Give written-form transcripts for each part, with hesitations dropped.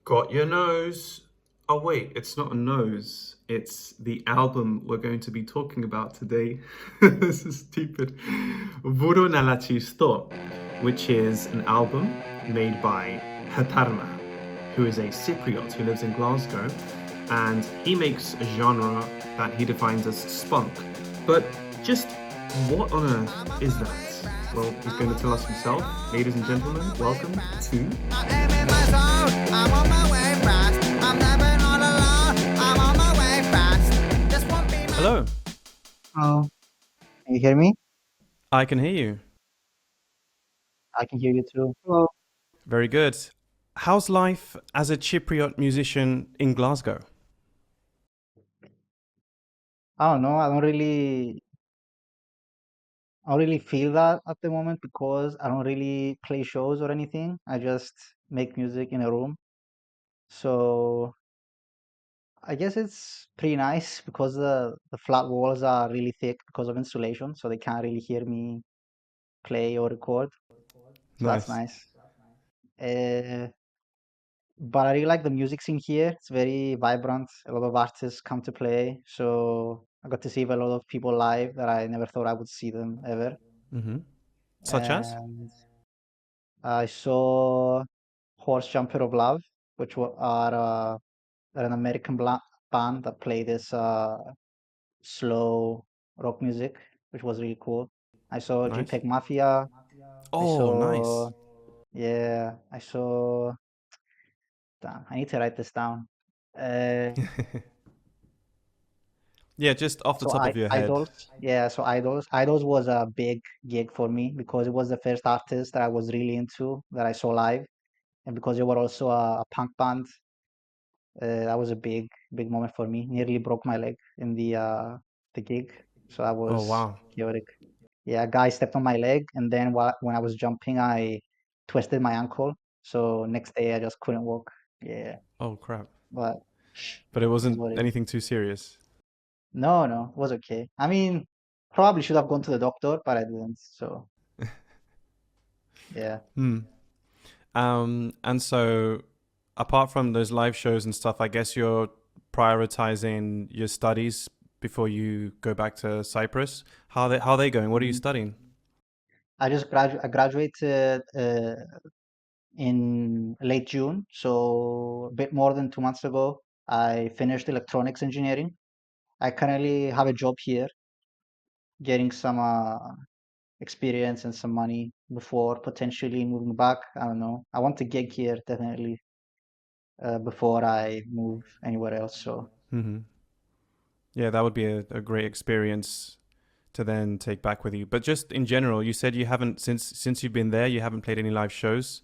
Got your nose. Oh, wait, it's not a nose. It's the album we're going to be talking about today. This is stupid. VOURO Na LACHISTO, which is an album made by htarma, who is a Cypriot who lives in Glasgow, and he makes a genre that he defines as spunk. But just what on earth is that? Well, he's going to tell us himself. Ladies and gentlemen, welcome to Hello. Oh, can you hear me? I can hear you. I can hear you too. Well, Very good. How's life as a Cypriot musician in Glasgow? I don't know. I don't really feel that at the moment because I don't really play shows or anything. I just make music in a room. So I guess it's pretty nice because the flat walls are really thick because of insulation, so they can't really hear me play or record. So that's Nice. nice. Uh, but I really like the music scene here. It's very vibrant. A lot of artists come to play. So I got to see a lot of people live that I never thought I would see them ever. Mm-hmm. Such as? And I saw Horse Jumper of Love, which are an American band that play this slow rock music, which was really cool. I saw Nice. JPEG Mafia. I Oh, saw, nice. yeah, I saw, damn, I need to write this down. Uh, Yeah, just off the So top of your head. Idols, yeah. So Idols was a big gig for me because it was the first artist that I was really into that I saw live, and because they were also a punk band, that was a big moment for me. Nearly broke my leg in the gig, so that Oh, was wow. chaotic. Yeah, a guy stepped on my leg, and then when I was jumping, I twisted my ankle. So next day I just couldn't walk. Yeah, Oh, crap. but But it it is wasn't what it is. anything too serious. No, no, it was okay. I mean, probably should have gone to the doctor, but I didn't. So yeah, Hmm. And so apart from those live shows and stuff, I guess you're prioritizing your studies before you go back to Cyprus. How are they going? What are you Mhm. studying? I graduated in late June, so a bit more than 2 months ago. I finished electronics engineering. I currently have a job here, getting some experience and some money before potentially moving back. I don't know. I want to gig here definitely before I move anywhere else. So. Hmm. Yeah, that would be a great experience to then take back with you. But just in general, you said you haven't since you've been there, you haven't played any live shows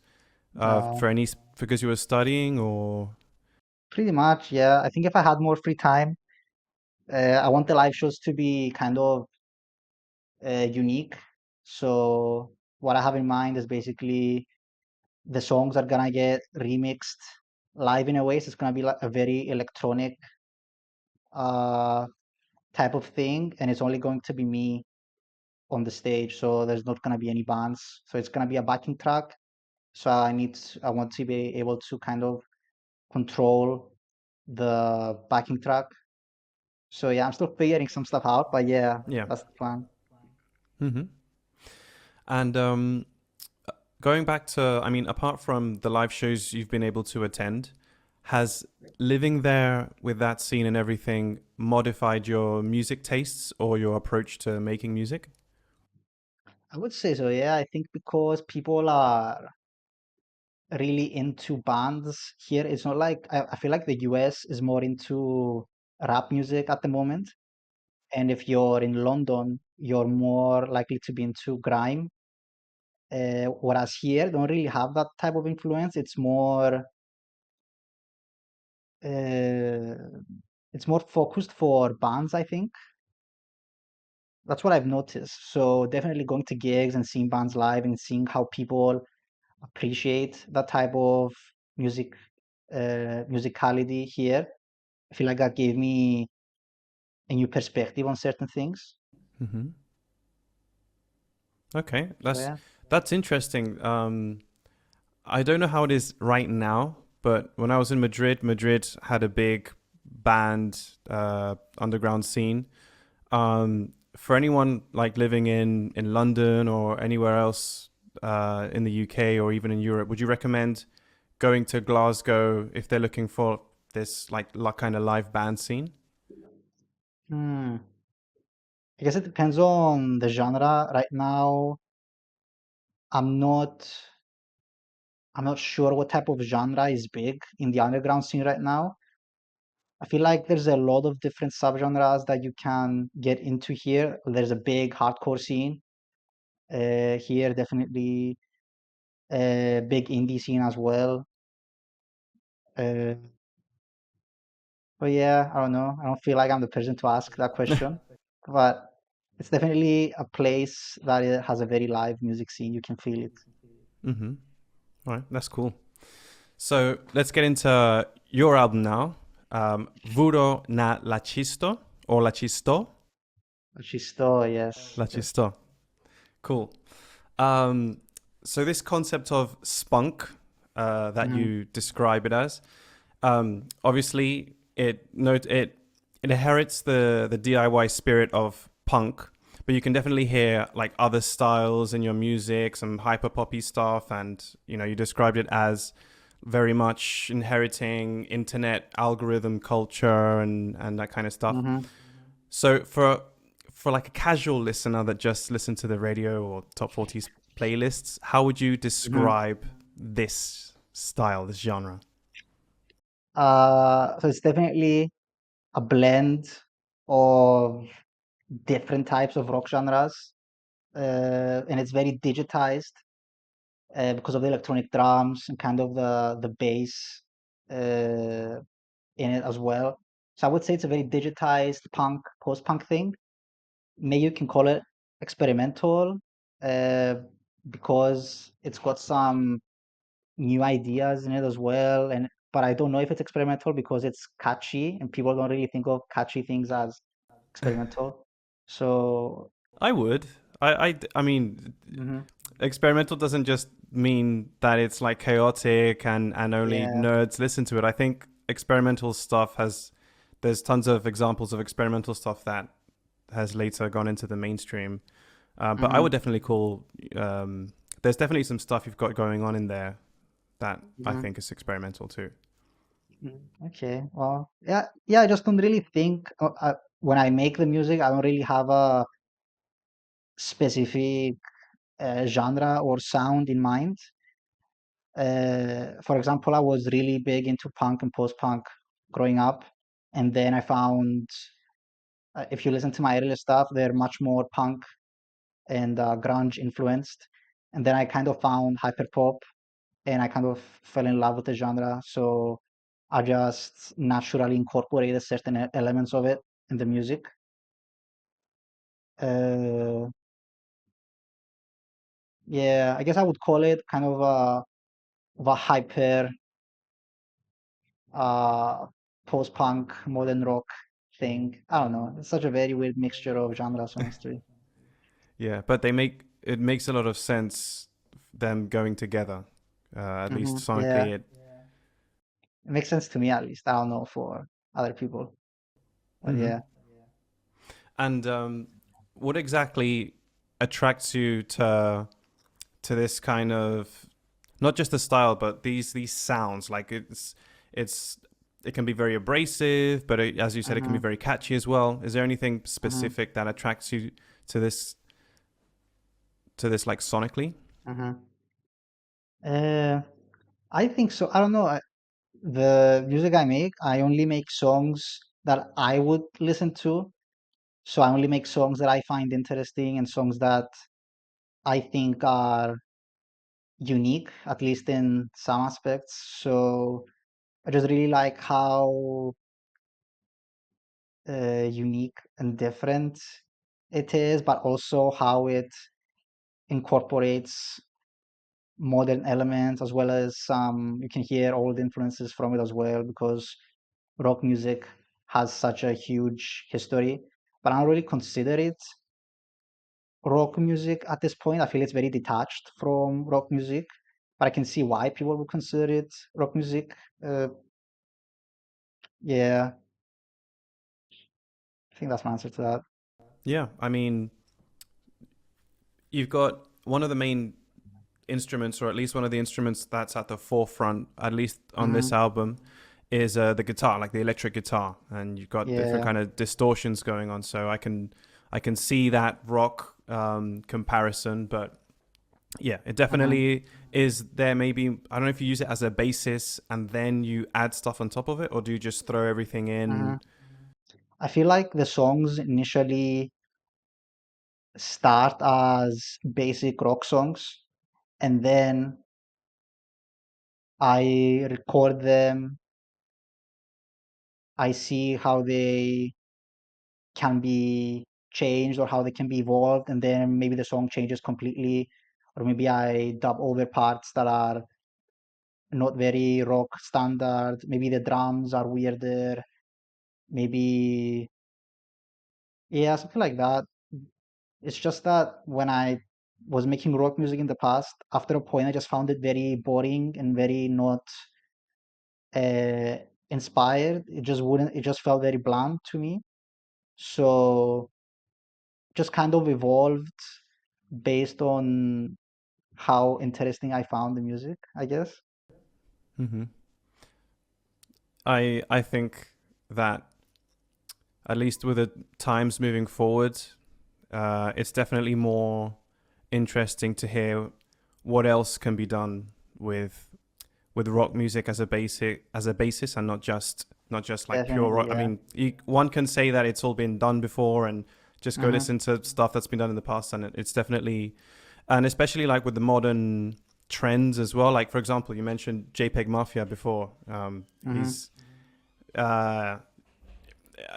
Uh, for any because you were studying or. Pretty much, yeah. I think if I had more free time, I want the live shows to be kind of unique. So what I have in mind is basically the songs are gonna get remixed live in a way. So it's gonna be like a very electronic uh, type of thing, and it's only going to be me on the stage. So there's not gonna be any bands. So it's gonna be a backing track. So I want to be able to kind of control the backing track. So yeah, I'm still figuring some stuff out, but yeah, Yeah. that's the plan. Hmm. And going back to, I mean, apart from the live shows you've been able to attend, has living there with that scene and everything modified your music tastes or your approach to making music? I would say so, yeah. I think because people are really into bands here, it's not like I feel like the US is more into rap music at the moment. And if you're in London, you're more likely to be into grime. Whereas here, don't really have that type of influence. Uh, it's more focused for bands, I think. That's what I've noticed. So definitely going to gigs and seeing bands live and seeing how people appreciate that type of music, musicality here. I feel like that gave me a new perspective on certain things. Hmm. Okay, So that's yeah. that's interesting. I don't know how it is right now, But when I was in Madrid, Madrid had a big band underground scene. For anyone like living in London or anywhere else in the UK or even in Europe, would you recommend going to Glasgow if they're looking for this like kind of live band scene? Hmm. I guess it depends on the genre. Right now, I'm not I'm not sure what type of genre is big in the underground scene right now. I feel like there's a lot of different subgenres that you can get into here. There's a big hardcore scene here, definitely a big indie scene as well. Uh, but yeah, I don't know. I don't feel like I'm the person to ask that question, but it's definitely a place that it has a very live music scene. You can feel it. Mm-hmm. All right, that's cool. So let's get into your album now. VOURO Na LACHISTO or LACHISTO? Which is still, yes, yes. LACHISTO. Cool. Um, so this concept of spunk that Hmm. you describe it as, obviously it inherits the DIY spirit of punk, but you can definitely hear like other styles in your music, some hyper poppy stuff, and you described it as very much inheriting internet algorithm culture and that kind of stuff. Hmm. So for like a casual listener that just listen to the radio or top 40s playlists, how would you Hmm. describe this style, this genre? So it's definitely a blend of different types of rock genres, and it's very digitized because of the electronic drums and kind of the bass uh, in it as well. So I would say it's a very digitized punk, post-punk thing. Maybe you can call it experimental uh, because it's got some new ideas in it as well. And but I don't know if it's experimental because it's catchy and people don't really think of catchy things as experimental. So I would. I mean, mhm, experimental doesn't just mean that it's like chaotic and only yeah. nerds listen to it. I think experimental stuff there's tons of examples of experimental stuff that has later gone into the mainstream. But I would Hmm. definitely call there's definitely some stuff you've got going on in there that I Hmm. think is experimental too. Okay. Well, yeah, yeah. I just don't really think when I make the music, I don't really have a specific genre or sound in mind. For example, I was really big into punk and post-punk growing up, and then I found if you listen to my earlier stuff, they're much more punk and grunge influenced. And then I kind of found hyperpop, and I kind of fell in love with the genre. So I just naturally incorporated certain elements of it in the music. Uh, yeah, I guess I would call it kind of a hyper uh, post-punk modern rock thing. I don't know. It's such a very weird mixture of genres, honestly. Yeah, but it makes a lot of sense them going together. At least Yeah, sonically, it. it makes sense to me at least. I don't know for other people, but Hmm. yeah. And what exactly attracts you to this kind of not just the style, but these sounds? Like it's it can be very abrasive, but as you said, it can be Hmm. very catchy as well. Is there anything Hmm. specific that attracts you to this like sonically? Hmm. Uh, I think so. I don't know. The music I make, I only make songs that I would listen to. So I only make songs that I find interesting and songs that I think are unique, at least in some aspects. So I just really like how unique and different it is, but also how it incorporates modern elements as well as some you can hear old influences from it as well because rock music has such a huge history. But I don't really consider it rock music at this point. I feel it's very detached from rock music, but I can see why people would consider it rock music. Uh, yeah, I think that's my answer to that. Yeah, I mean, you've got one of the main instruments, or at least one of the instruments that's at the forefront, at least on Hmm. this album, is the guitar, like the electric guitar, and you've got different Yeah. kind of distortions going on. So I can see that rock comparison, but yeah, it Hmm. definitely is there. Maybe I don't know if you use it as a basis and then you add stuff on top of it, or do you just throw everything Hmm. in? I feel like the songs initially start as basic rock songs, and then I record them. I see how they can be changed or how they can be evolved, and then maybe the song changes completely, or maybe I dub over parts that are not very rock standard. Maybe the drums are weirder. Maybe, yeah, something like that. It's just that when I was making rock music in the past, after a point, I just found it very boring and very not uh, inspired. It just wouldn't. It just felt very bland to me. So just kind of evolved based on how interesting I found the music, I guess. Hmm. I think that at least with the times moving forward, it's definitely more interesting to hear what else can be done with rock music as a basis, and not just like pure Definitely, rock. I yeah. mean, one can say that it's all been done before, and just go Hmm. listen to stuff that's been done in the past, and it's definitely, and especially like with the modern trends as well. Like for example, you mentioned JPEG Mafia before. Hmm. Uh,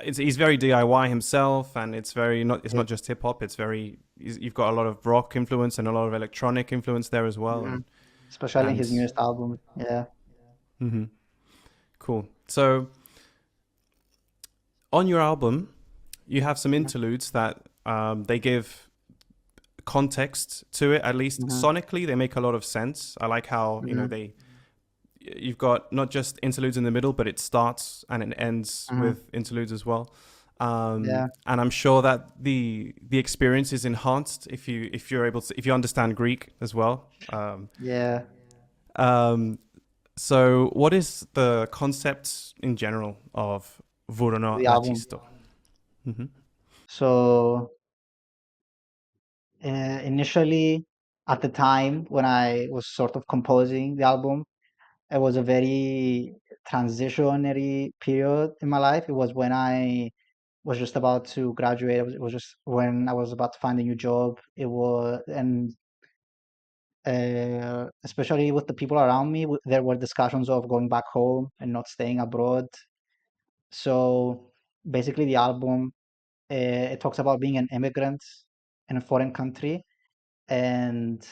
he's very DIY himself, and it's Yeah. not just hip hop. You've got a lot of rock influence and a lot of electronic influence there as well, Hmm. Especially in and his newest album. Yeah. mhm. Cool. So on your album, you have some interludes that they give context to it. At least Hmm. sonically, they make a lot of sense. I like how Hmm. you've got not just interludes in the middle, but it starts and it ends Hmm. with interludes as well. Yeah. And I'm sure that the experience is enhanced if you're able to, if you understand Greek as well. Yeah. Um, so, what is the concept in general of VOURO NA The album. LACHISTO? Mm-hmm. So initially, at the time when I was sort of composing the album, it was a very transitionary period in my life. It was when I was just about to graduate. It was just when I was about to find a new job. It was, and especially with the people around me, there were discussions of going back home and not staying abroad. So basically, the album it talks about being an immigrant in a foreign country and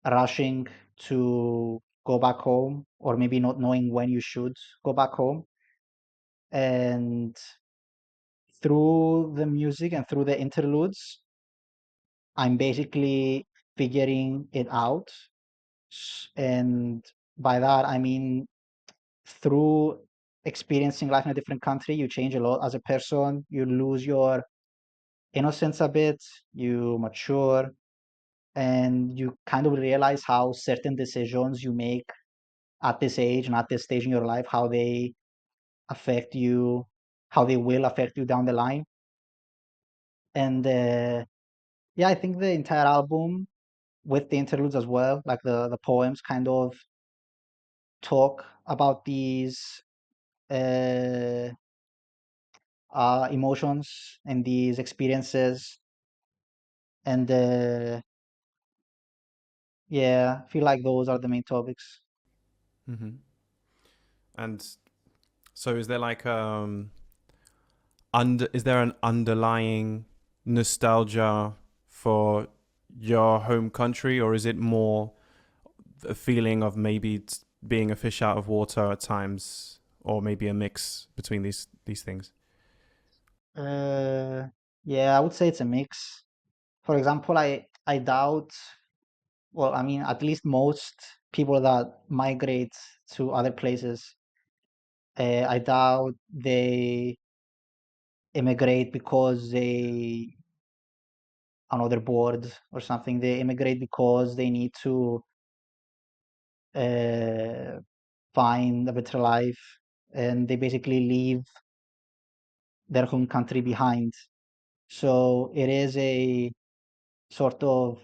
rushing to go back home, or maybe not knowing when you should go back home. And through the music and through the interludes, I'm basically figuring it out. And by that, I mean, through experiencing life in a different country, you change a lot as a person. You lose your innocence a bit, you mature, and you kind of realize how certain decisions you make at this age and at this stage in your life, how they affect you, how they will affect you down the line. And yeah, I think the entire album with the interludes as well, like the poems, kind of talk about these uh, emotions and these experiences. And yeah, I feel like those are the main topics. Mm-hmm. And so, is there an underlying nostalgia for your home country, or is it more a feeling of maybe being a fish out of water at times, or maybe a mix between these things? Uh, yeah, I would say it's a mix. For example, I doubt, well, I mean, at least most people that migrate to other places. I doubt they immigrate because I don't know, they're bored or something. They immigrate because they need to uh, find a better life, and they basically leave their home country behind. So it is a sort of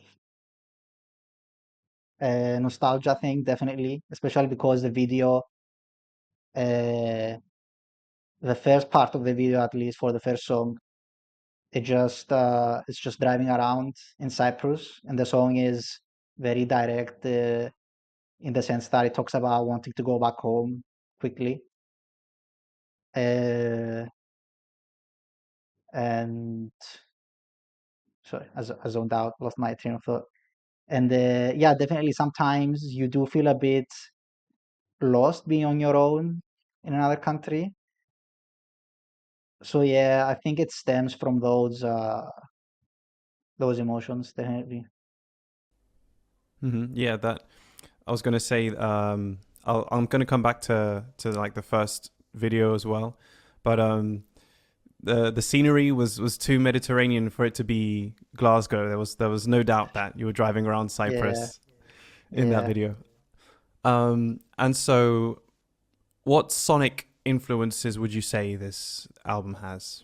nostalgia thing, definitely, especially because the video, uh, the first part of the video, at least for the first song, it's just driving around in Cyprus, and the song is very direct in the sense that it talks about wanting to go back home quickly. And sorry, I zoned out, lost my train of thought. And yeah, definitely sometimes you do feel a bit lost being on your own in another country. So yeah, I think it stems from those emotions, definitely. Yeah, that I was gonna say. I'm gonna come back to like the first video as well, but the scenery was too Mediterranean for it to be Glasgow. There was no doubt that you were driving around Yeah, Cyprus in that yeah. video. And so, what sonic influences would you say this album has?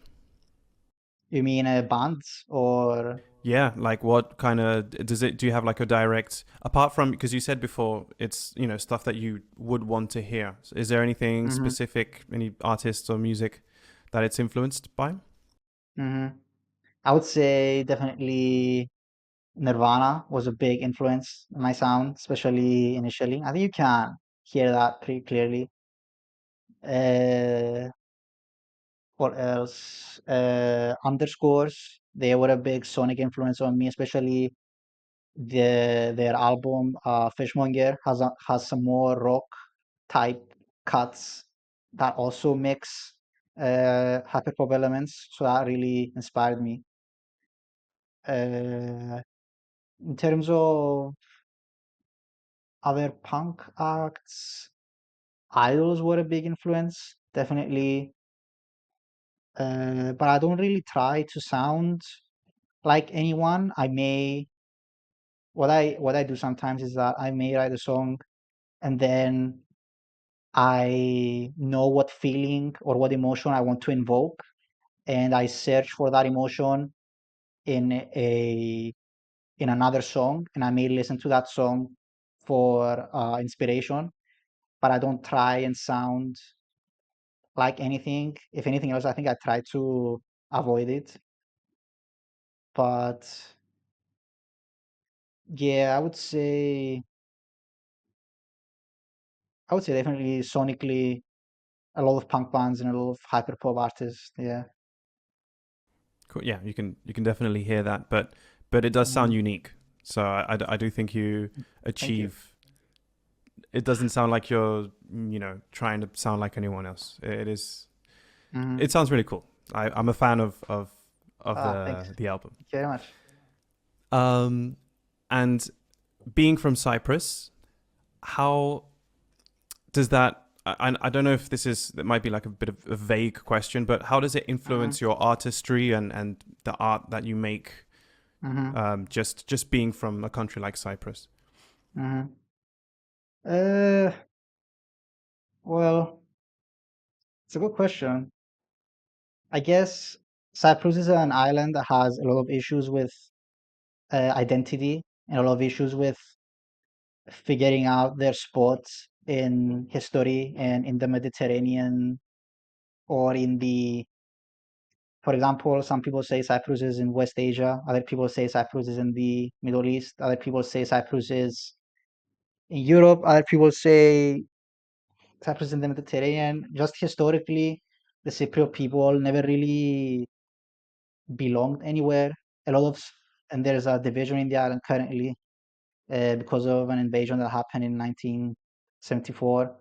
You mean bands or? Yeah, like what kind of does it? Do you have like a direct apart from because you said before it's stuff that you would want to hear. So is there anything Hmm. specific, any artists or music that it's influenced by? Hmm. I would say definitely Nirvana was a big influence in my sound, especially initially. I think you can hear that pretty clearly. Uh, what else? Underscores. They were a big sonic influence on me, especially their album Fishmonger has some more rock type cuts that also mix hyperpop elements. So that really inspired me. Uh, in terms of other punk acts, Idols were a big influence, definitely. But I don't really try to sound like anyone. What I do sometimes is that I may write a song and then I know what feeling or what emotion I want to invoke, and I search for that emotion in a in another song, and I may listen to that song for inspiration, but I don't try and sound like anything. If anything else, I think I try to avoid it. But yeah, I would say definitely sonically a lot of punk bands and a lot of hyperpop artists. Yeah. Cool. Yeah, you can definitely hear that, but it does sound Mhm. unique. So I do think you Thank you. achieve. It doesn't sound like you're trying to sound like anyone else. It is. Hmm. It sounds really cool. I'm a fan of Thanks. the album. Thank you very much. Um, and being from Cyprus, how does that? I don't know if that might be like a bit of a vague question, but how does it Hmm. influence your artistry and the art that you make? Hmm. Just being from a country like Cyprus. Hmm. Uh, well, it's a good question. I guess Cyprus is an island that has a lot of issues with identity and a lot of issues with figuring out their spots in history and in the Mediterranean or for example, some people say Cyprus is in West Asia, other people say Cyprus is in the Middle East, other people say Cyprus is in Europe, other people say Cyprus is in the Mediterranean. Just historically, the Cypriot people never really belonged anywhere. A lot of, and there's a division in the island currently because of an invasion that happened in 1974,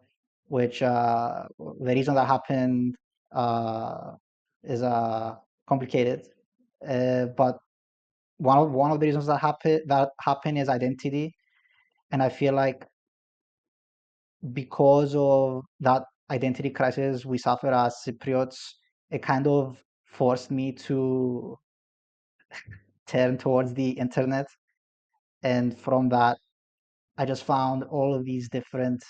which the reason that happened uh, is complicated. But one of the reasons that happen is identity, and I feel like because of that identity crisis we suffer as Cypriots, it kind of forced me to turn towards the internet. And from that, I just found all of these different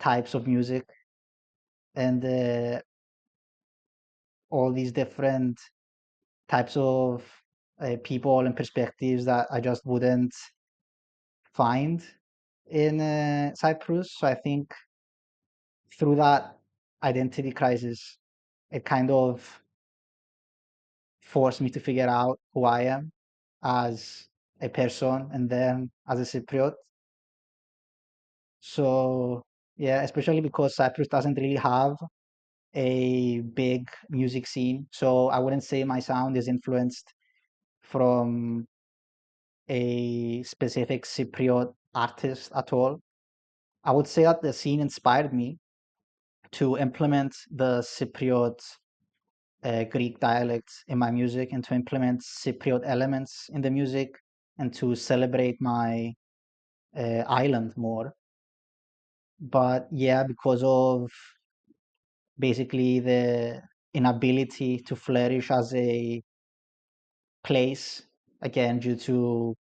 types of music and all these different types of people and perspectives that I just wouldn't find in Cyprus. So I think through that identity crisis, it kind of forced me to figure out who I am as a person and then as a Cypriot. So yeah, especially because Cyprus doesn't really have a big music scene. So I wouldn't say my sound is influenced from a specific Cypriot artist at all. I would say that the scene inspired me to implement the Cypriot Greek dialects in my music and to implement Cypriot elements in the music and to celebrate my island more. But yeah, because of basically the inability to flourish as a place, again, due to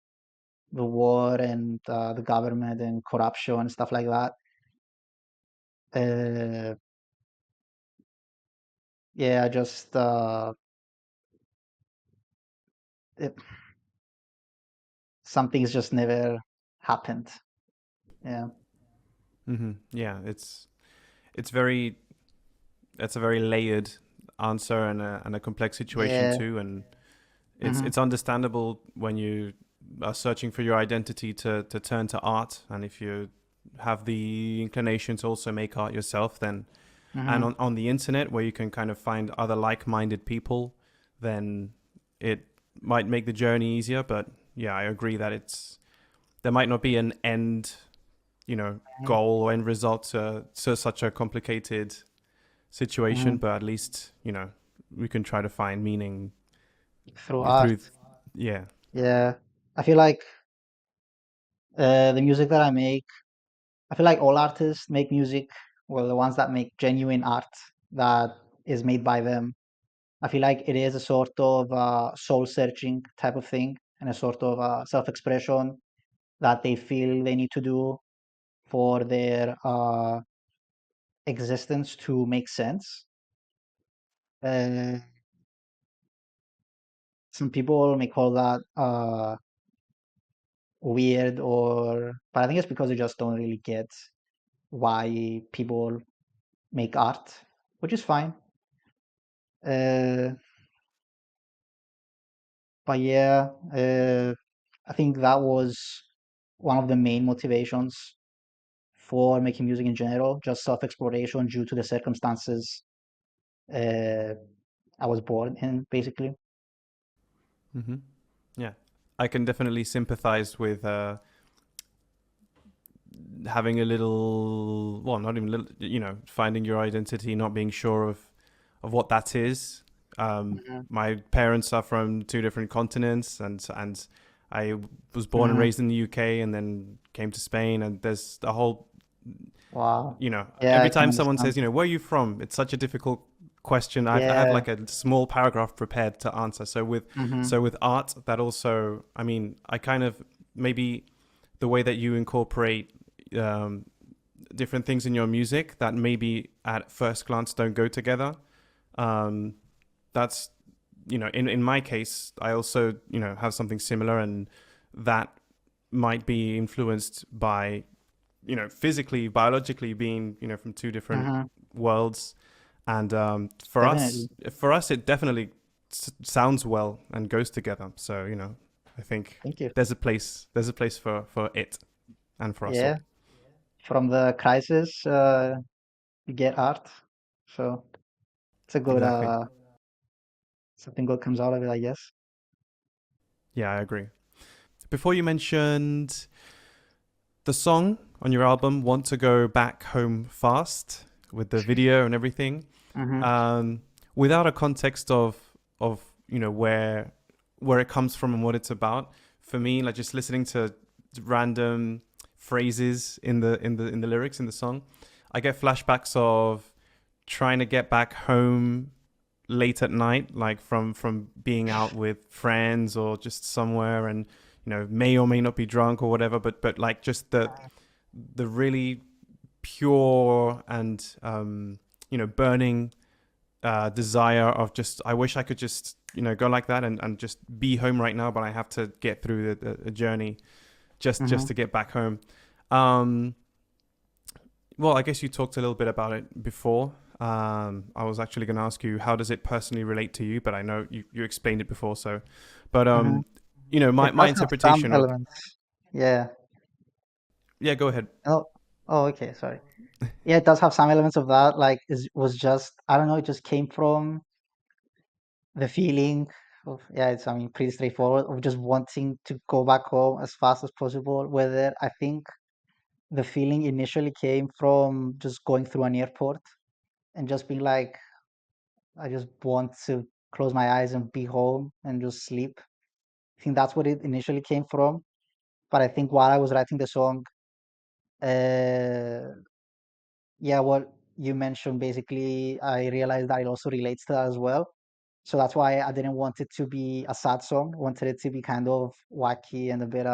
the war and the government and corruption and stuff like that. Uh, yeah, just it, some things just never happened. Yeah, Yeah, it's very it's a very layered answer and a complex situation yeah, too, and hmm it's understandable when you are searching for your identity to turn to art, and if you have the inclination to also make art yourself, then and hmm on the internet where you can kind of find other like-minded people, then it might make the journey easier. But yeah, I agree that there might not be an end, goal or end result to such a complicated situation, hmm but at least we can try to find meaning through art. through yeah. Yeah, I feel like the music that I make, I feel like all artists make music, well, the ones that make genuine art that is made by them. I feel like it is a sort of soul searching type of thing and a sort of self expression that they feel they need to do for their existence to make sense. Uh, some people may call that weird, but I think it's because they just don't really get why people make art, which is fine. Uh, but yeah, I think that was one of the main motivations for making music in general, just self-exploration due to the circumstances uh, I was born in, basically. hmm yeah, I can definitely sympathize with having a little, well, not even little, finding your identity, not being sure of what that is. Mhm, My parents are from two different continents, and I was born and mhm. raised in the UK, and then came to Spain. And there's a whole, Wow. Yeah, every I can time someone understand. says, where are you from? It's such a difficult question. I have Yeah. like a small paragraph prepared to answer. So hmm with art, that also, I mean, I kind of maybe the way that you incorporate um, different things in your music that maybe at first glance don't go together. Um, that's in my case, I also have something similar, and that might be influenced by physically, biologically being from two different hmm worlds, and for us, Definitely. it definitely sounds well and goes together. So I think Thank you. there's a place for it and for us all. Yeah. From the crisis, you get art. So it's a good, Exactly. something good comes out of it, I guess. Yeah, I agree. Before you mentioned the song on your album, "Want to Go Back Home Fast," with the video and everything, hmm um, without a context of where it comes from and what it's about. For me, like just listening to random phrases in the lyrics in the song. I get flashbacks of trying to get back home late at night, like from being out with friends or just somewhere, and may or may not be drunk or whatever, but like just the really pure and burning desire of just, I wish I could just go like that and just be home right now, but I have to get through the journey just to get back home. Well, I guess you talked a little bit about it before. I was actually going to ask you, how does it personally relate to you? But I know you explained it before. So, but It my does have some interpretation of, elements. Yeah. yeah, go ahead. Oh, oh, okay, sorry. Yeah, it does have some elements of that. Like, was just, I don't know, it just came from the feeling of, yeah, it's, I mean, pretty straightforward, of just wanting to go back home as fast as possible. Whether I think the feeling initially came from just going through an airport and just being like, I just want to close my eyes and be home and just sleep. I think that's what it initially came from. But I think while I was writing the song, uh, yeah, what you mentioned, basically, I realized that it also relates to that as well. So that's why I didn't want it to be a sad song. I wanted it to be kind of wacky and a bit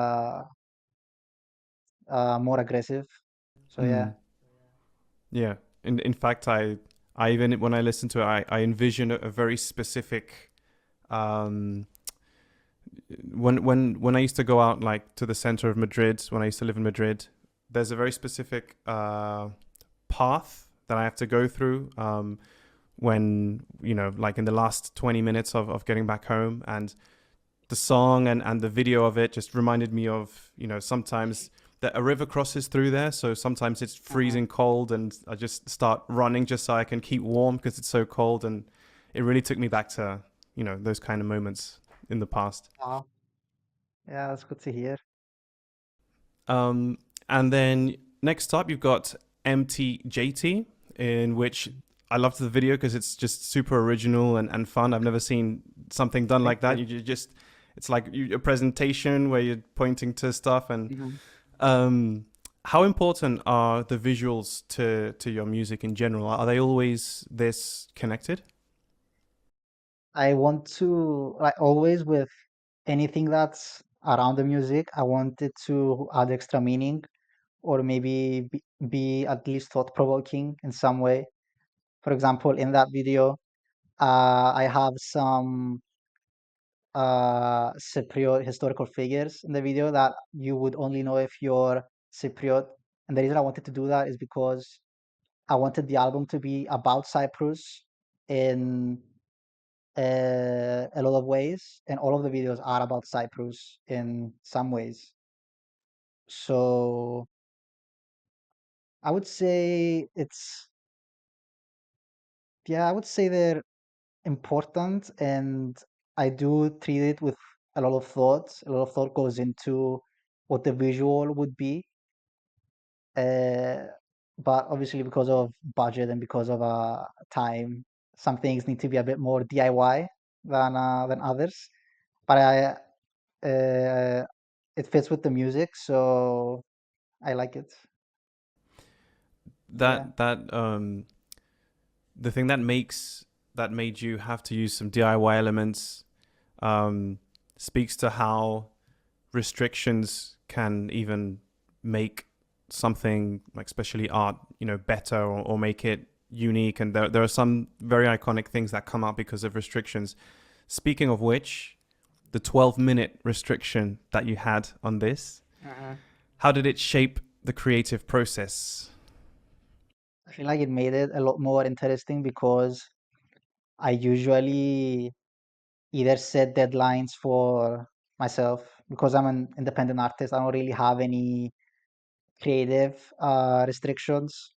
more aggressive. So yeah. Yeah. In fact, I even when I listen to it, I envision a very specific um when I used to go out like to the center of Madrid, when I used to live in Madrid, there's a very specific path that I have to go through when like in the last 20 minutes of getting back home, and the song and the video of it just reminded me of sometimes that a river crosses through there, so sometimes it's Mhm. freezing cold and I just start running just so I can keep warm because it's so cold, and it really took me back to those kind of moments in the past. Wow. Yeah, that's good to hear. Um, and then next up, you've got MTJT, in which I loved the video because it's just super original and fun. I've never seen something done Thank like that. you. You just, it's like a presentation where you're pointing to stuff. And Mhm. how important are the visuals to your music in general? Are they always this connected? I want to, like always with anything that's around the music, I want it to add extra meaning or maybe be at least thought-provoking in some way. For example, in that video, I have some Cypriot historical figures in the video that you would only know if you're Cypriot. And the reason I wanted to do that is because I wanted the album to be about Cyprus in a lot of ways, and all of the videos are about Cyprus in some ways. So I would say yeah, I would say they're important, and I do treat it with a lot of thought. A lot of thought goes into what the visual would be. Uh, but obviously, because of budget and because of time, some things need to be a bit more DIY than others. But it fits with the music, so I like it. Yeah. That the thing that made you have to use some DIY elements um, speaks to how restrictions can even make something, like especially art, better, or make it unique. And there are some very iconic things that come out because of restrictions. Speaking of which, the 12-minute restriction that you had on this, Mhm. how did it shape the creative process? I feel like it made it a lot more interesting because I usually either set deadlines for myself because I'm an independent artist. I don't really have any creative restrictions.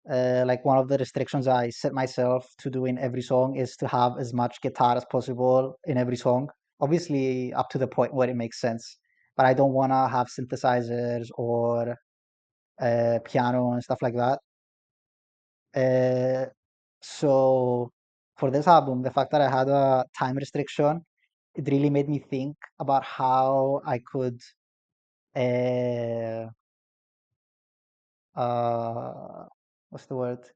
Like one of the restrictions I set myself to do in every song is to have as much guitar as possible in every song. Obviously, up to the point where it makes sense, but I don't want to have synthesizers or piano and stuff like that. Uh, so for this album, the fact that I had a time restriction, it really made me think about how I could uh, uh, what's the word?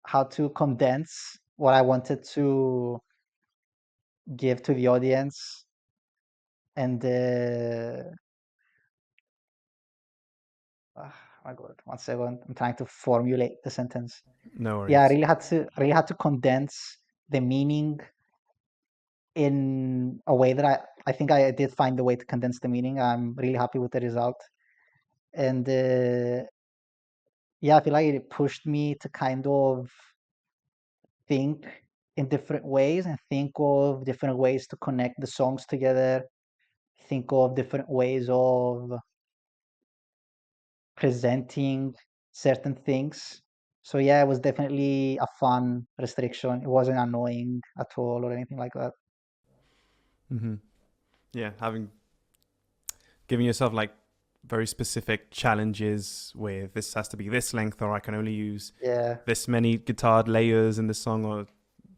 How to condense what I wanted to give to the audience, and my God, 1 second. I'm trying to formulate the sentence. No Yeah, I worries. really had to condense the meaning in a way that I think I did find the way to condense the meaning. I'm really happy with the result. And yeah, I feel like it pushed me to kind of think in different ways and think of different ways to connect the songs together, think of different ways of presenting certain things. So yeah, it was definitely a fun restriction. It wasn't annoying at all or anything like that. Mm-hmm. Yeah, giving yourself like very specific challenges with this has to be this length, or I can only use Yeah. this many guitar layers in the song, or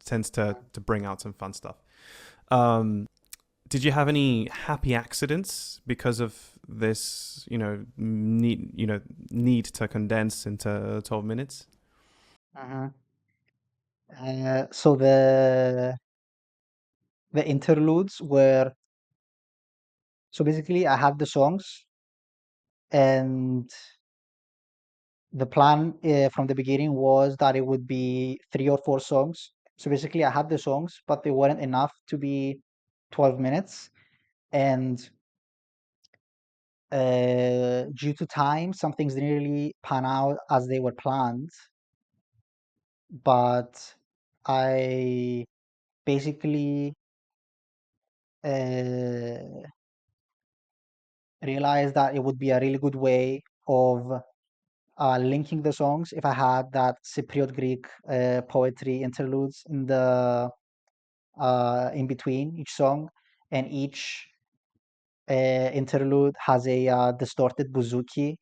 tends to bring out some fun stuff. Did you have any happy accidents because of this, need to condense into 12 minutes? Uh-huh. So the interludes were, so basically I had the songs, and the plan from the beginning was that it would be 3 or 4 songs. So basically I had the songs, but they weren't enough to be 12 minutes. And due to time, some things didn't really pan out as they were planned. But I basically uh, realized that it would be a really good way of linking the songs if I had that Cypriot Greek poetry interludes in the in between each song, and each interlude has a distorted bouzouki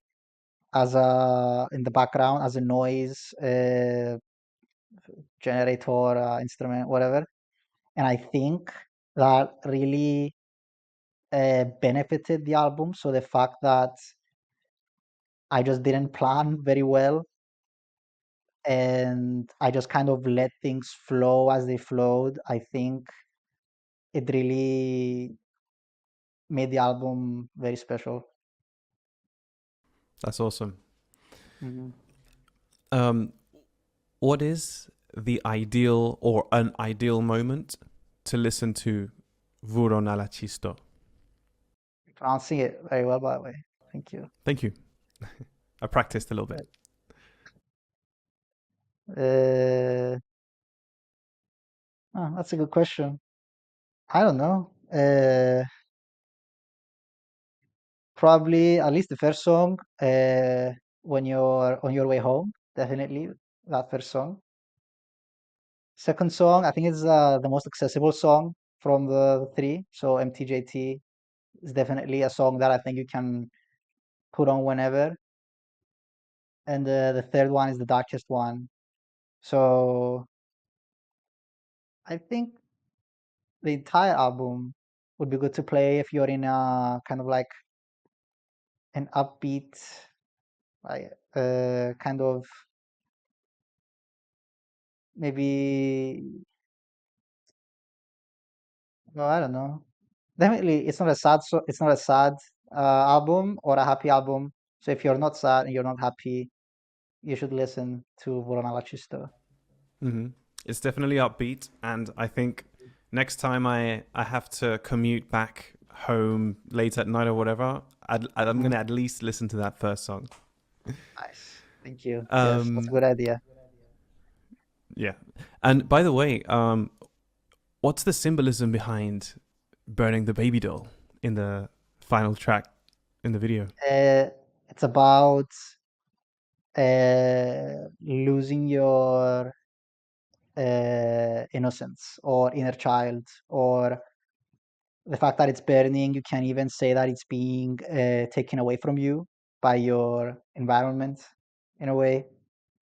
as a in the background as a noise generator instrument, whatever. And I think that really benefited the album. So the fact that I just didn't plan very well, and I just kind of let things flow as they flowed, I think it really made the album very special. That's awesome. Mhm. Um, what is the ideal or an ideal moment to listen to VOURO NA LACHISTO? Pronouncing it very well, by the way. Thank you. Thank you. I practiced a little bit. That's a good question. I don't know. Probably at least the first song when you're on your way home. Definitely that first song. Second song, I think it's the most accessible song from the three. So MTJT is definitely a song that I think you can put on whenever. And the third one is the darkest one. So I think the entire album would be good to play if you're in a kind of like an upbeat, like kind of maybe, no, I don't know. Definitely, it's not a sad it's not a sad album or a happy album. So if you're not sad and you're not happy, you should listen to VOURO NA LACHISTO. Mm-hmm. It's definitely upbeat, and I think next time I have to commute back home late at night or whatever, I'm gonna at least listen to that first song. Nice. Thank you. Yes, that's a Um, good idea. yeah. And by the way, what's the symbolism behind burning the baby doll in the final track in the video? It's about losing your innocence or inner child, or the fact that it's burning. You can even say that it's being taken away from you by your environment in a way.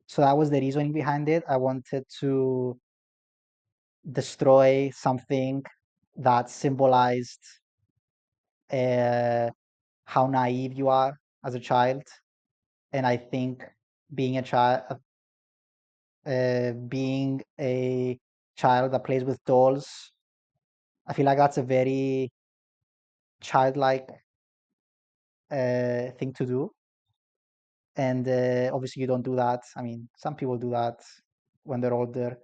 So that was the reasoning behind it. I wanted to destroy something that symbolized uh, how naive you are as a child. And I think being a child, being a child that plays with dolls, I feel like that's a very childlike thing to do. And obviously, you don't do that. I mean, some people do that when they're older.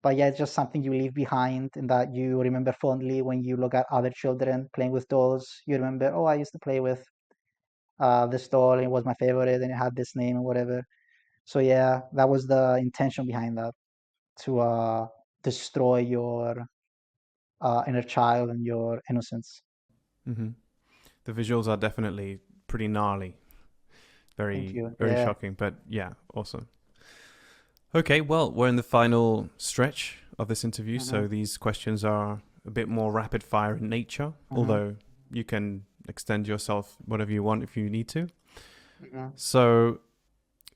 But yeah, it's just something you leave behind and that you remember fondly when you look at other children playing with dolls. You remember, oh, I used to play with this doll, and it was my favorite, and it had this name and whatever. So yeah, that was the intention behind that, to destroy your inner child and your innocence. Mm-hmm. The visuals are definitely pretty gnarly. Thank Very, you. very Yeah. shocking. But yeah, awesome. Okay, well, we're in the final stretch of this interview, Mm-hmm. so these questions are a bit more rapid fire in nature, although you can extend yourself whatever you want if you need to. Mm-hmm. So,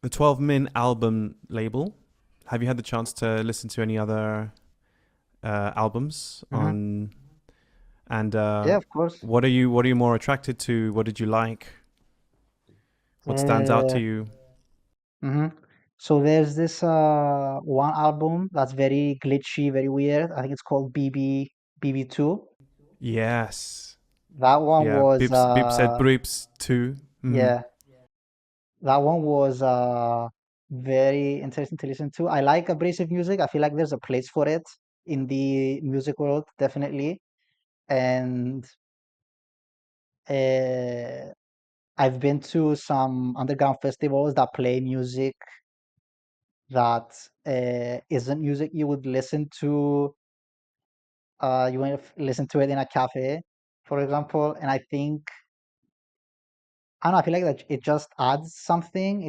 the 12 Min album label, have you had the chance to listen to any other albums on? And Yeah, of course. what are you more attracted to? What did you like? What stands out to Uh, you? So there's this one album that's very glitchy, very weird. I think it's called BB2. Yes. That one Yeah, was Bip said Brips too. Mm-hmm. yeah, that one was very interesting to listen to. I like abrasive music. I feel like there's a place for it in the music world, definitely. And uh, I've been to some underground festivals that play music that isn't music you would listen to. You want to listen to it in a cafe, for example, and I think I don't know. I feel like that it just adds something.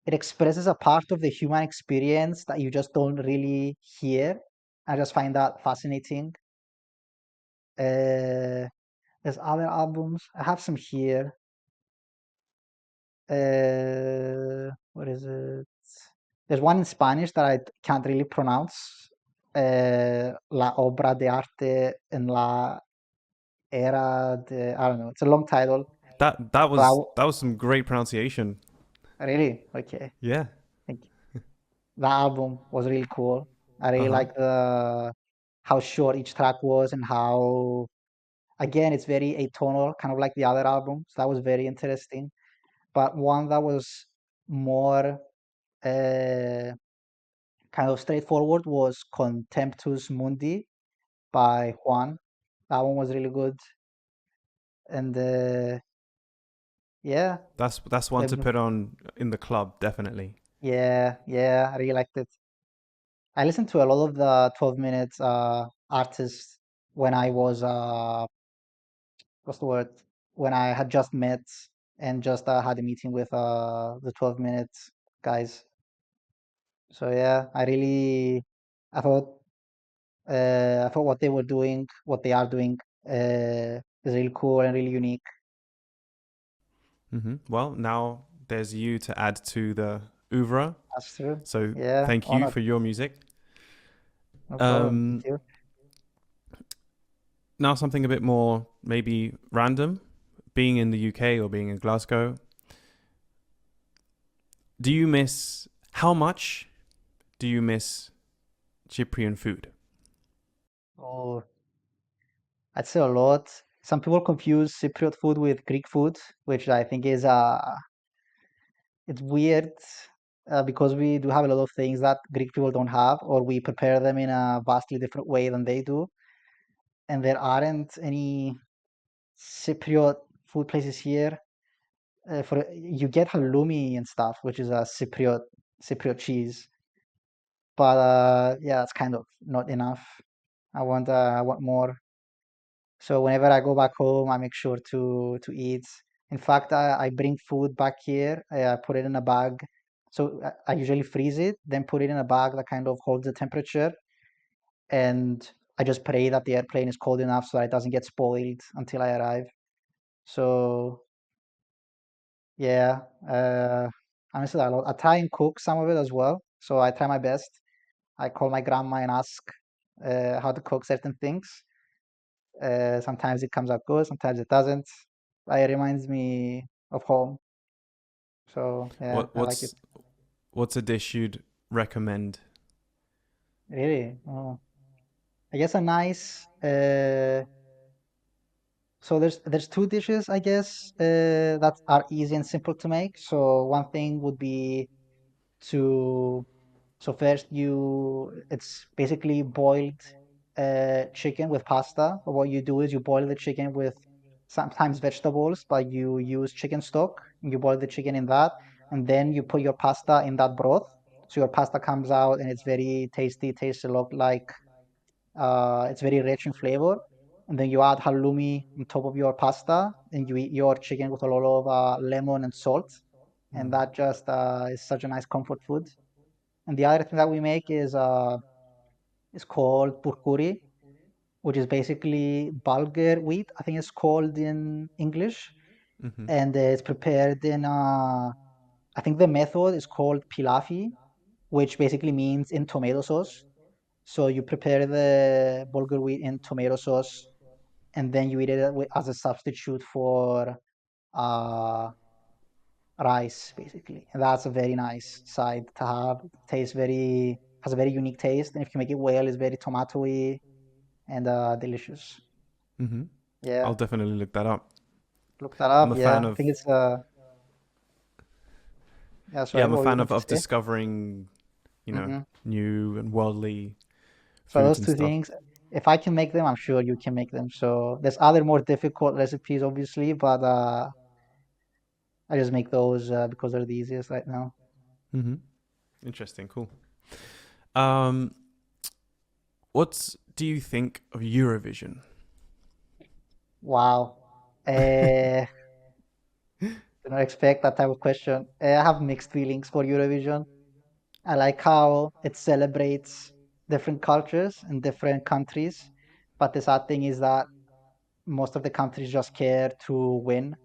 It expresses a part of the human experience that you just don't really hear. I just find that fascinating. There's other albums. I have some here. What is it? There's one in Spanish that I can't really pronounce. La obra de arte en la era de. I don't know. It's a long title. That But was that was some great pronunciation. really, okay. Yeah. Thank you. That album was really cool. I Uh really huh. like the how short each track was and how again it's very atonal, kind of like the other albums. That was very interesting. But one that was more uh, kind of straightforward was Contemptus Mundi by Juan. That one was really good. And yeah, That's one to um, put on in the club, definitely. yeah, I really liked it. I listened to a lot of the 12 minutes artists when I was what's the word? When I had just met and just had a meeting with the 12 minutes guys. So yeah, I thought I thought what they were doing, what they are doing, is really cool and really unique. Mm-hmm. Well, now there's you to add to the oeuvre. That's true. So Yeah, thank you honored. for your music. No problem. Thank Um, you. Now something a bit more maybe random. Being in the UK or being in Glasgow, do you miss how much do you miss Cypriot food? Oh, I'd say a lot. Some people confuse Cypriot food with Greek food, which I think is it's weird because we do have a lot of things that Greek people don't have, or we prepare them in a vastly different way than they do. And there aren't any Cypriot food places here. For you get halloumi and stuff, which is a Cypriot cheese, but yeah, it's kind of not enough. I want more. So whenever I go back home, I make sure to eat. In fact, I bring food back here. I put it in a bag. So I usually freeze it, then put it in a bag that kind of holds the temperature, and I just pray that the airplane is cold enough so that it doesn't get spoiled until I arrive. So yeah, honestly, I try and cook some of it as well. So I try my best. I call my grandma and ask how to cook certain things. Sometimes it comes out good, sometimes it doesn't. It reminds me of home. So yeah, What I like it. what's a dish you'd recommend? Really? Oh, I guess a nice. So there's two dishes, I guess, that are easy and simple to make. So one thing would be to so first it's basically boiled chicken with pasta. What you do is you boil the chicken with sometimes vegetables, but you use chicken stock. You boil the chicken in that, and then you put your pasta in that broth. So your pasta comes out and it's very tasty. Tastes a lot like it's very rich in flavor. And then you add halloumi on top of your pasta, and you eat your chicken with a lot of lemon and salt. And Mm. that just is such a nice comfort food. And the other thing that we make is called purkuri, which is basically bulgur wheat. I think it's called in English, Mm-hmm. and it's prepared in. I think the method is called pilafi, which basically means in tomato sauce. So you prepare the bulgur wheat in tomato sauce, and then you eat it as a substitute for uh, rice, basically. And that's a very nice side to have. Tastes very has a very unique taste, and if you make it well, it's very tomatoey and delicious. Mm-hmm. I'll Yeah, definitely look that up. look that I'm up. a Yeah, fan I of think it's yeah. yeah, Sorry, I'm a what were you fan going to of say? discovering, Hmm. new and worldly So foods those and two stuff. things, if I can make them, I'm sure you can make them. So there's other more difficult recipes, obviously, but I just make those because they're the easiest right now. Mm-hmm. Interesting, cool. Um, what do you think of Eurovision? Wow. Uh, did not expect that type of question. I have mixed feelings for Eurovision. I like how it celebrates different cultures and different countries, but the sad thing is that most of the countries just care to win,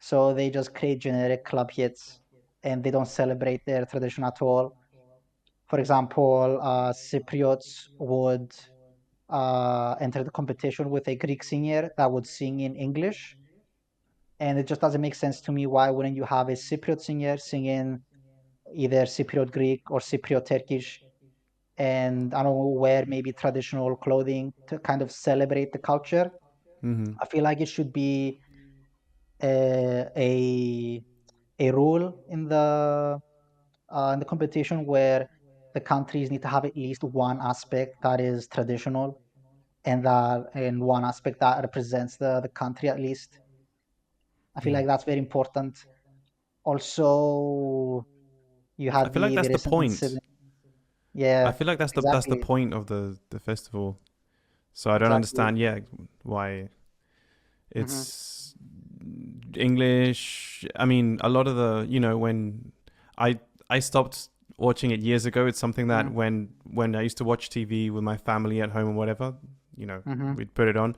so they just create generic club hits and they don't celebrate their tradition at all. For example, Cypriots would enter the competition with a Greek singer that would sing in English, and it just doesn't make sense to me. Why wouldn't you have a Cypriot singer singing either Cypriot Greek or Cypriot Turkish? And I don't know, wear maybe traditional clothing to kind of celebrate the culture. Mm-hmm. I feel like it should be uh, a a rule in the competition where the countries need to have at least one aspect that is traditional and one aspect that represents the country at least. I feel Yeah, like that's very important. Also, you I had feel like the that's the recent point. incident. I Yeah, feel like that's the exactly. point of the festival. So I don't Exactly. understand. Yeah, why Hmm. it's English. I mean, a lot of the when I I stopped watching it years ago. It's something that Hmm. when I used to watch TV with my family at home or whatever, Hmm. we'd put it on.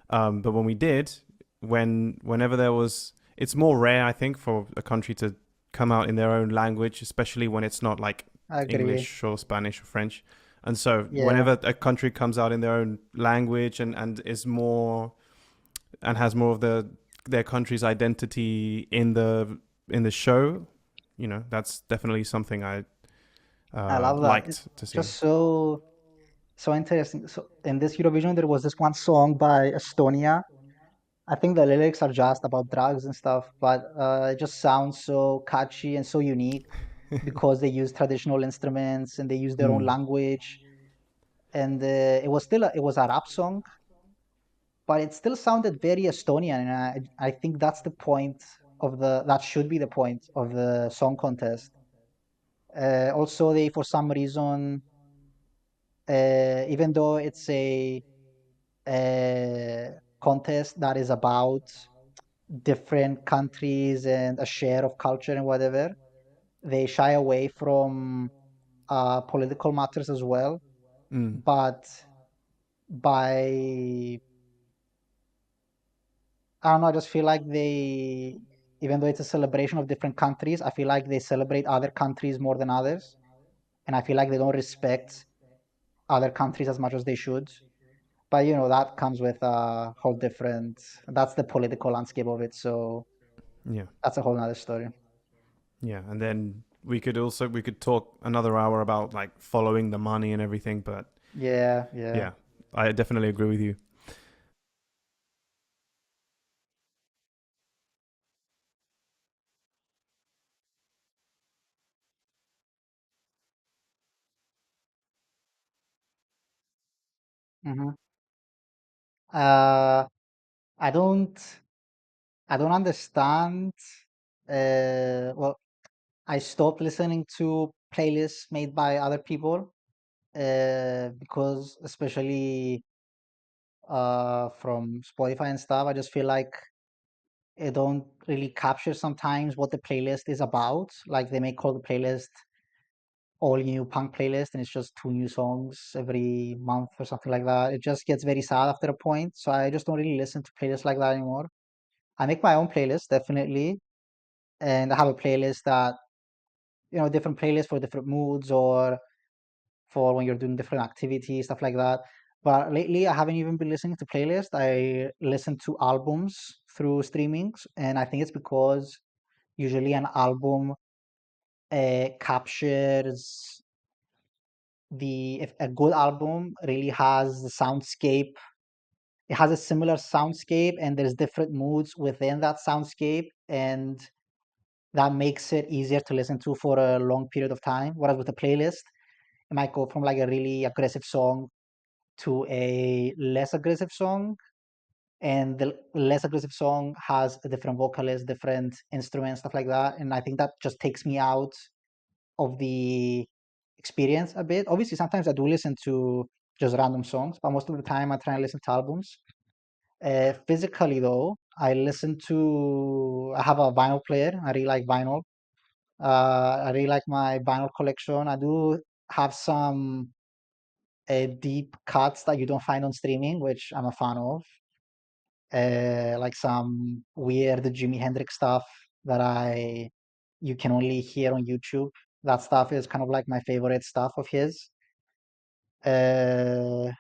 But when we did, whenever there was, it's more rare, I think, for a country to come out in their own language, especially when it's not like I agree. English or Spanish or French. And so, Yeah. whenever a country comes out in their own language and is more and has more of their country's identity in the show, that's definitely something I I love that. It's liked to see. just so interesting. So in this Eurovision, there was this one song by Estonia. I think the lyrics are just about drugs and stuff, but it just sounds so catchy and so unique because they use traditional instruments and they use their own Mm. language. And it was a rap song, but it still sounded very Estonian. And I think that's the point that should be the point of the song contest. Also, they for some reason, even though it's a contest that is about different countries and a share of culture and whatever, they shy away from political matters as well. Mm. But by I don't know, I just feel like even though it's a celebration of different countries, I feel like they celebrate other countries more than others, and I feel like they don't respect other countries as much as they should. But you know, that comes with a whole different, that's the political landscape of it. So Yeah. that's a whole nother story. Yeah. And then we could talk another hour about like following the money and everything, but Yeah, yeah. yeah, I definitely agree with you. Hmm. Uh, I don't, I don't understand. Well, I stopped listening to playlists made by other people, because especially from Spotify and stuff, I just feel like it don't really capture sometimes what the playlist is about. Like they may call the playlist all new punk playlist and it's just two new songs every month or something like that. It just gets very sad after a point. So I just don't really listen to playlists like that anymore. I make my own playlist, definitely. And I have a playlist that, you know, different playlists for different moods or for when you're doing different activities, stuff like that. But lately, I haven't even been listening to playlists. I listen to albums through streamings, and I think it's because usually an album captures the if a good album really has the soundscape. It has a similar soundscape, and there's different moods within that soundscape, and that makes it easier to listen to for a long period of time. Whereas with a playlist, it might go from like a really aggressive song to a less aggressive song, and the less aggressive song has a different vocalist, different instruments, stuff like that. And I think that just takes me out of the experience a bit. Obviously, sometimes I do listen to just random songs, but most of the time I try and listen to albums. Physically, though, I have a vinyl player. I really like vinyl. I really like my vinyl collection. I do have some deep cuts that you don't find on streaming, which I'm a fan of. Like some weird Jimi Hendrix stuff that I you can only hear on YouTube. That stuff is kind of like my favorite stuff of his. Uh,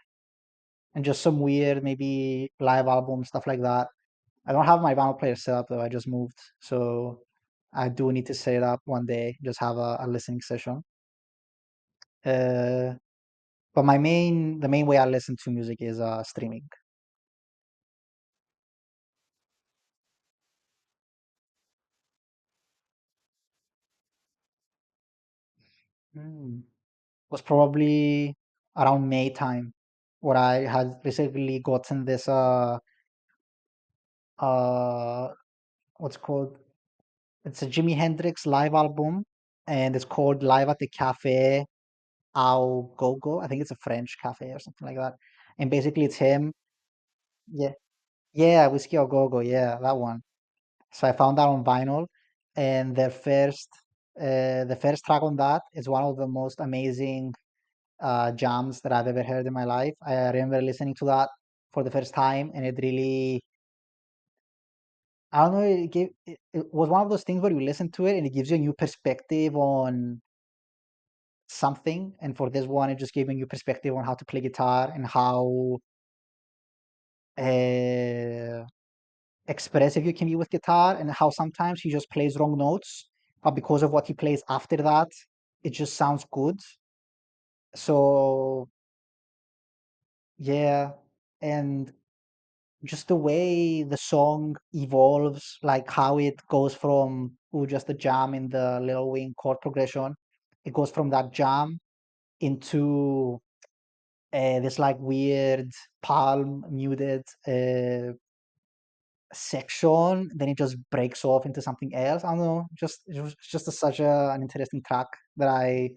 and just some weird, maybe live album stuff like that. I don't have my vinyl player set up though. I just moved, so I do need to set it up one day. Just have a listening session. Uh, but the main way I listen to music is streaming. Mm. Was probably around May time, where I had recently gotten this uh what's called, it's a Jimi Hendrix live album, and it's called Live at the Cafe Au Gogo. I think it's a French cafe or something like that. And basically it's him. Yeah. Yeah, Whiskey Au Gogo, yeah, that one. So I found that on vinyl, and the first track on that is one of the most amazing jams that I've ever heard in my life. I remember listening to that for the first time, and it really, I don't know, it was one of those things where you listen to it and it gives you a new perspective on something. And for this one, it just gave me a new perspective on how to play guitar and how uh, expressive you can be with guitar, and how sometimes he just plays wrong notes, but because of what he plays after that, it just sounds good. So yeah, and just the way the song evolves, like how it goes from just a jam in the little wing chord progression, it goes from that jam into this like weird palm muted section, then it just breaks off into something else. I don't know, just it was just such an interesting track that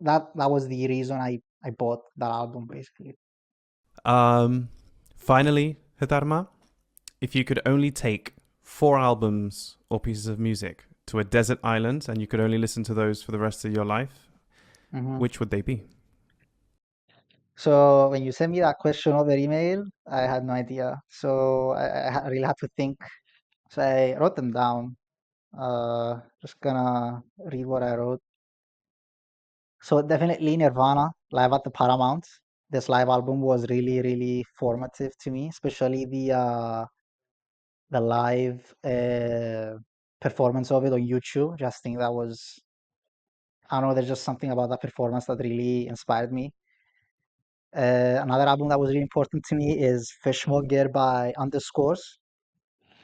that was the reason I bought that album basically. Um, Finally, htarma, if you could only take 4 albums or pieces of music to a desert island and you could only listen to those for the rest of your life, Hmm. which would they be? So when you sent me that question over email, I had no idea. So I really had to think. So I wrote them down. Just gonna read what I wrote. So definitely Nirvana, live at the Paramount. this live album was really, really formative to me, especially the live performance of it on YouTube. Just think that was, I don't know, there's just something about that performance that really inspired me. Another album that was really important to me is Fishmonger by Underscores.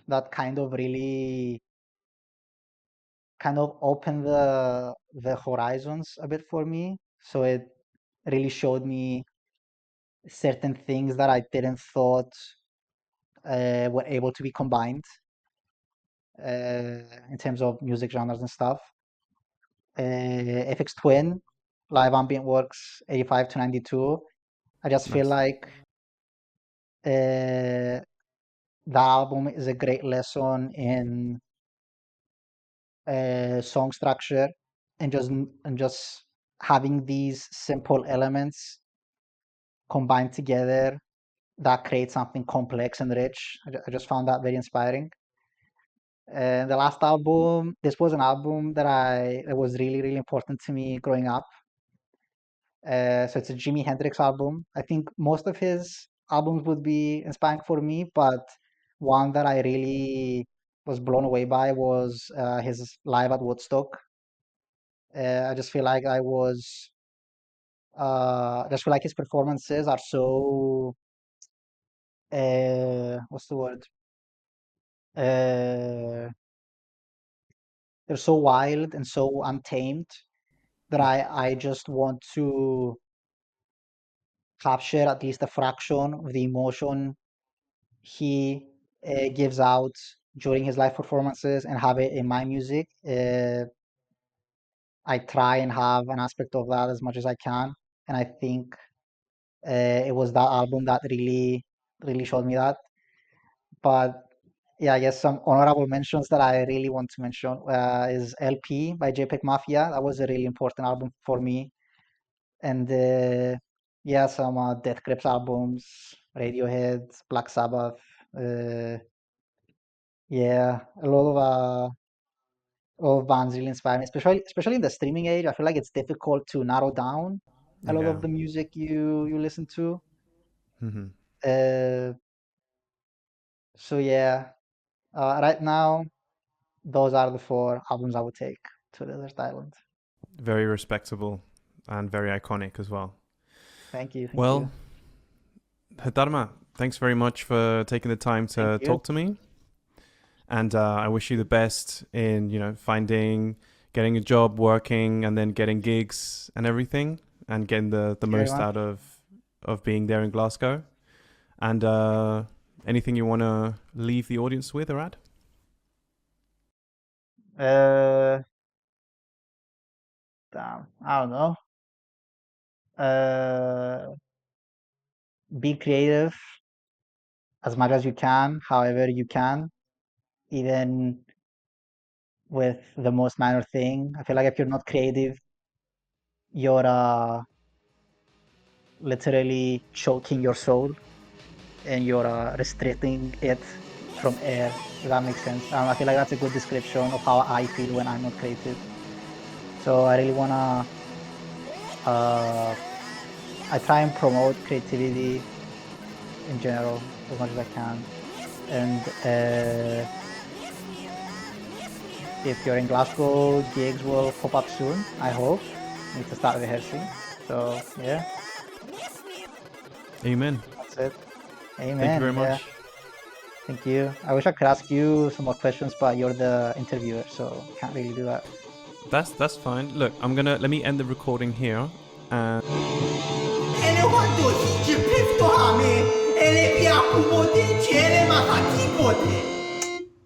That kind of really kind of opened the horizons a bit for me. So it really showed me certain things that I didn't thought were able to be combined in terms of music genres and stuff. FX Twin, live ambient works 85 to 92. I just feel Nice. like that album is a great lesson in song structure and just having these simple elements combined together that create something complex and rich. I just found that very inspiring. And the last album, this was an album that was really, really important to me growing up. So it's a Jimi Hendrix album. I think most of his albums would be inspiring for me, but one that I really was blown away by was his live at Woodstock. I just feel like I just feel like his performances are so, what's the word? Uh, they're so wild and so untamed that I just want to capture at least a fraction of the emotion he gives out during his live performances and have it in my music. I try and have an aspect of that as much as I can, and I think it was that album that really, really showed me that. But yeah, I guess some honorable mentions that I really want to mention is LP by JPEG Mafia. That was a really important album for me. And yeah, some Death Grips albums, Radiohead, Black Sabbath. Yeah, a lot of bands really inspire me, especially in the streaming age. I feel like it's difficult to narrow down a lot Yeah. of the music you listen to. Hmm. Uh, so yeah, right now those are the four albums I would take to the desert island. Very respectable and very iconic as well. Thank you, thank you, Well, htarma, thanks very much for taking the time thank to you. talk to me. And I wish you the best in, getting a job, working, and then getting gigs and everything, and getting the Thank you very most much. out of being there in Glasgow. And anything you want to leave the audience with or add? Damn, I don't know. Uh, be creative as much as you can, however you can, even with the most minor thing. I feel like if you're not creative, you're literally choking your soul and you're restricting it from air, if that makes sense. I feel like that's a good description of how I feel when I'm not creative. So I really wanna, I try and promote creativity in general as much as I can. And if you're in Glasgow, gigs will pop up soon, I hope. Need to start rehearsing. So yeah, Amen. that's it. Thank you very Amen. Yeah, much. thank you. I wish I could ask you some more questions, but you're the interviewer, so can't really do that. That's fine. Look, let me end the recording here. And Elefantus, Gypifto